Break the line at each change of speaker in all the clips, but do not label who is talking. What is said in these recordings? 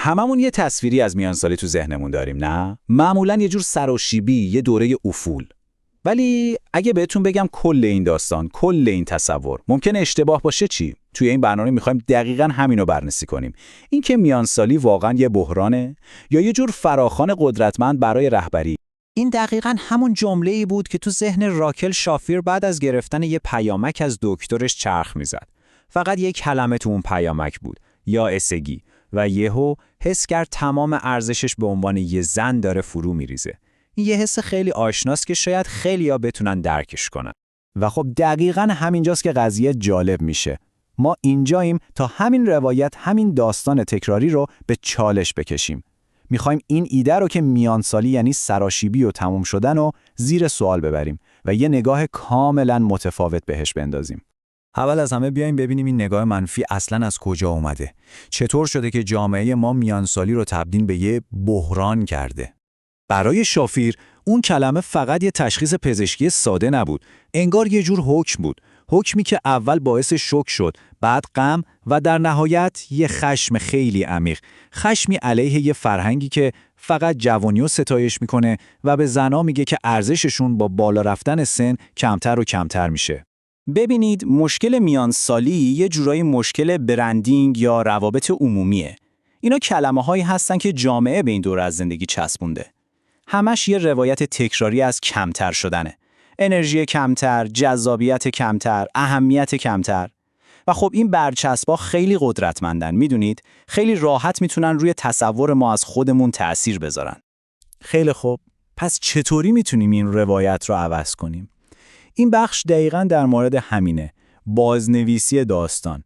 هممون یه تصویری از میانسالی تو ذهنمون داریم، نه؟ معمولاً یه جور سراشیبی، یه دوره افول. ولی اگه بهتون بگم کل این داستان، کل این تصور ممکنه اشتباه باشه چی؟ توی این برنامه می‌خوایم دقیقاً همینو بررسی کنیم. این که میانسالی واقعاً یه بحرانه یا یه جور فراخوان قدرتمند برای رهبری؟
این دقیقاً همون جمله‌ای بود که تو ذهن راکل شافیر بعد از گرفتن یه پیامک از دکترش چرخ می‌زد. فقط یک کلمه تو اون پیامک بود، یا اسگی، و یهو حس کرد تمام ارزشش به عنوان یه زن داره فرو میریزه. این یه حس خیلی آشناست که شاید خیلی‌ها بتونن درکش کنن.
و خب دقیقاً همینجاست که قضیه جالب میشه. ما اینجاییم تا همین روایت، همین داستان تکراری رو به چالش بکشیم. میخوایم این ایده رو که میانسالی یعنی سراشیبی و تموم شدن رو زیر سوال ببریم و یه نگاه کاملاً متفاوت بهش بندازیم.
اول از همه بیایم ببینیم این نگاه منفی اصلاً از کجا اومده. چطور شده که جامعه ما میانسالی رو تبدیل به یه بحران کرده؟ برای شافیر اون کلمه فقط یه تشخیص پزشکی ساده نبود. انگار یه جور حکم بود. حکمی که اول باعث شوک شد، بعد غم و در نهایت یه خشم خیلی عمیق. خشمی علیه یه فرهنگی که فقط جوانی رو ستایش میکنه و به زنا میگه که ارزششون با بالا رفتن سن کمتر و کمتر میشه.
ببینید، مشکل میانسالی یه جورایی مشکل برندینگ یا روابط عمومیه. اینا کلمه‌هایی هستن که جامعه به این دوره از زندگی چسبونده. همش یه روایت تکراری از کمتر شدنه. انرژی کمتر، جذابیت کمتر، اهمیت کمتر. و خب این برچسب‌ها خیلی قدرتمندن، میدونید؟ خیلی راحت میتونن روی تصور ما از خودمون تأثیر بذارن.
خیلی خوب. پس چطوری میتونیم این روایت رو عوض کنیم؟ این بخش دقیقاً در مورد همینه. بازنویسی داستان.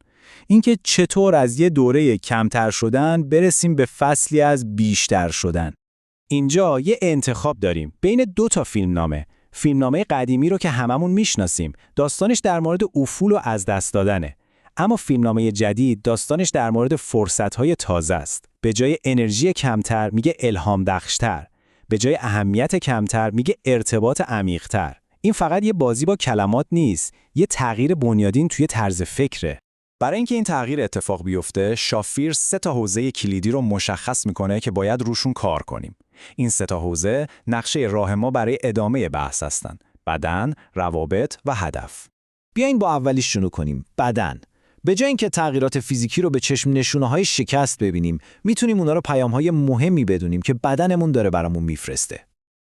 اینکه چطور از یه دوره کمتر شدن برسیم به فصلی از بیشتر شدن.
اینجا یه انتخاب داریم بین 2 تا فیلمنامه. فیلمنامه قدیمی رو که هممون میشناسیم، داستانش در مورد افول و از دست دادنه. اما فیلمنامه جدید داستانش در مورد فرصت‌های تازه است. به جای انرژی کمتر میگه الهام بخشتر. به جای اهمیت کمتر میگه ارتباط عمیق‌تر. این فقط یه بازی با کلمات نیست، یه تغییر بنیادین توی طرز فکره.
برای اینکه این تغییر اتفاق بیفته، شافیر 3 تا حوزه کلیدی رو مشخص میکنه که باید روشون کار کنیم. این 3 تا حوزه نقشه راه ما برای ادامه بحث هستن: بدن، روابط و هدف.
بیاین با اولیش شروع کنیم، بدن. به جای اینکه تغییرات فیزیکی رو به چشم نشونه‌های شکست ببینیم، میتونیم اونا رو پیام‌های مهمی بدونیم که بدنمون داره برامون میفرسته.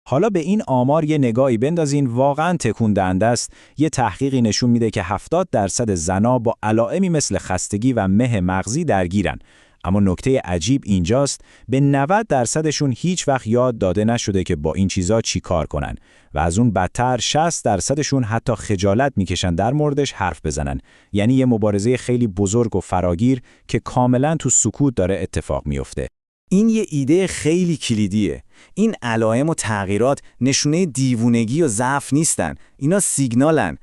حالا به این آمار یه نگاهی بندازین، واقعاً تکون دهنده است. یه تحقیقی نشون میده که 70% زنا با علائمی مثل خستگی و مه مغزی درگیرن. اما نکته عجیب اینجاست، به 90%شون هیچ وقت یاد داده نشده که با این چیزا چی کار کنن و از اون بدتر 60%شون حتی خجالت میکشن در موردش حرف بزنن. یعنی یه مبارزه خیلی بزرگ و فراگیر که کاملاً تو سکوت داره اتفاق میفته.
این یه ایده خیلی کلیدیه. این علائم و تغییرات نشونه دیوونگی و ضعف نیستن. اینا سیگنالن.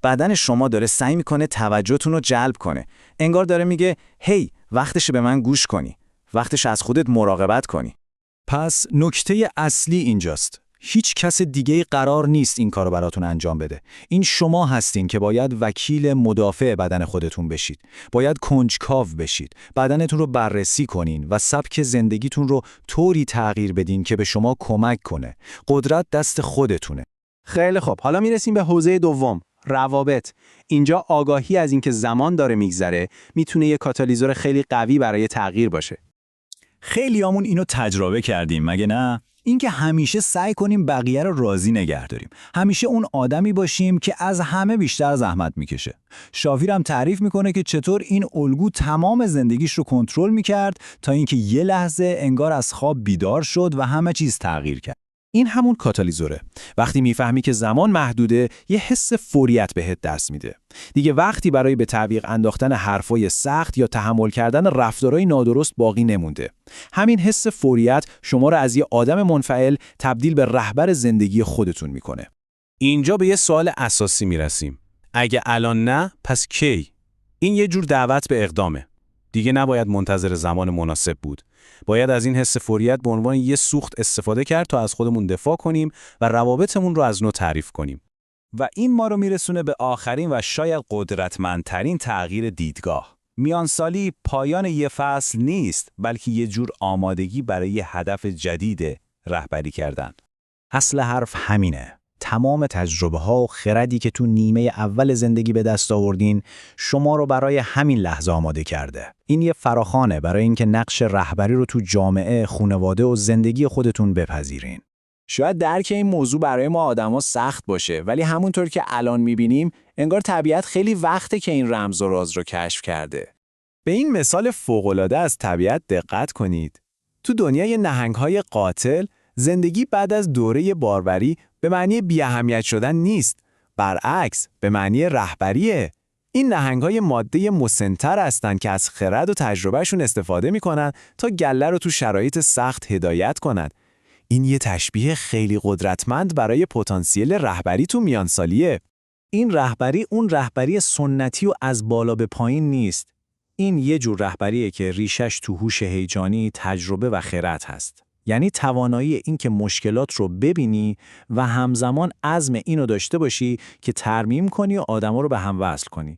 بدن شما داره سعی میکنه توجهتون رو جلب کنه. انگار داره میگه هی، وقتشه به من گوش کنی. وقتش از خودت مراقبت کنی.
پس نکته اصلی اینجاست. هیچ کس دیگه قرار نیست این کارو براتون انجام بده. این شما هستین که باید وکیل مدافع بدن خودتون بشید. باید کنجکاو بشید. بدنتون رو بررسی کنین و سبک زندگیتون رو طوری تغییر بدین که به شما کمک کنه. قدرت دست خودتونه.
خیلی خوب، حالا میرسیم به حوزه دوم، روابط. اینجا آگاهی از اینکه زمان داره میگذره میتونه یه کاتالیزور خیلی قوی برای تغییر باشه.
خیلیامون اینو تجربه کردیم، مگه نه؟ اینکه همیشه سعی کنیم بقیه رو راضی نگه داریم. همیشه اون آدمی باشیم که از همه بیشتر زحمت میکشه. شافیر هم تعریف میکنه که چطور این الگو تمام زندگیش رو کنترل میکرد تا اینکه یه لحظه انگار از خواب بیدار شد و همه چیز تغییر کرد. این همون کاتالیزوره. وقتی میفهمی که زمان محدوده، یه حس فوریت بهت دست میده. دیگه وقتی برای به تعویق انداختن حرفای سخت یا تحمل کردن رفتارهای نادرست باقی نمونده. همین حس فوریت شما رو از یه آدم منفعل تبدیل به رهبر زندگی خودتون میکنه.
اینجا به یه سوال اساسی میرسیم. اگه الان نه، پس کی؟ این یه جور دعوت به اقدامه. دیگه نباید منتظر زمان مناسب بود. باید از این حس فوریت به عنوان یه سوخت استفاده کرد تا از خودمون دفاع کنیم و روابطمون رو از نو تعریف کنیم.
و این ما رو میرسونه به آخرین و شاید قدرتمندترین تغییر دیدگاه. میانسالی پایان یه فصل نیست، بلکه یه جور آمادگی برای یه هدف جدید رهبری کردن.
اصل حرف همینه. تمام تجربه ها و خردی که تو نیمه اول زندگی به دست آوردین شما رو برای همین لحظه آماده کرده. این یه فراخوانه برای اینکه نقش رهبری رو تو جامعه، خانواده و زندگی خودتون بپذیرین.
شاید درک این موضوع برای ما آدما سخت باشه، ولی همونطور که الان می‌بینیم انگار طبیعت خیلی وقته که این رمز و راز رو کشف کرده.
به این مثال فوق‌العاده از طبیعت دقت کنید. تو دنیای نهنگ‌های قاتل، زندگی بعد از دوره باروری به معنی بی‌اهمیت شدن نیست. برعکس، به معنی رهبریه. این نهنگ‌های ماده مسن‌تر هستن که از خرد و تجربهشون استفاده می‌کنن تا گله رو تو شرایط سخت هدایت کنن. این یه تشبیه خیلی قدرتمند برای پتانسیل رهبری تو میانسالیه.
این رهبری اون رهبری سنتی و از بالا به پایین نیست. این یه جور رهبریه که ریشش تو هوش هیجانی، تجربه و خرد هست. یعنی توانایی این که مشکلات رو ببینی و همزمان عزم اینو داشته باشی که ترمیم کنی و آدما رو به هم وصل کنی.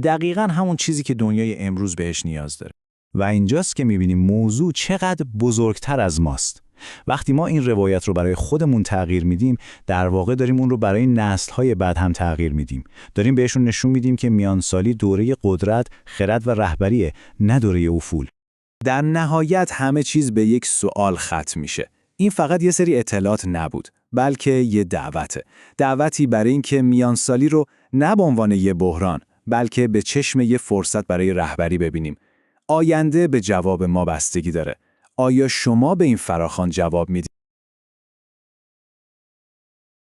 دقیقاً همون چیزی که دنیای امروز بهش نیاز داره.
و اینجاست که می‌بینیم موضوع چقدر بزرگتر از ماست. وقتی ما این روایت رو برای خودمون تغییر میدیم، در واقع داریم اون رو برای نسل‌های بعد هم تغییر میدیم. داریم بهشون نشون میدیم که میانسالی دوره قدرت، خرد و رهبریه، نه دوره افول.
در نهایت همه چیز به یک سوال ختم میشه. این فقط یه سری اطلاعات نبود، بلکه یه دعوته. دعوتی برای اینکه میانسالی رو نه به عنوان یه بحران، بلکه به چشم یه فرصت برای رهبری ببینیم. آینده به جواب ما بستگی داره. آیا شما به این فراخوان جواب میدید؟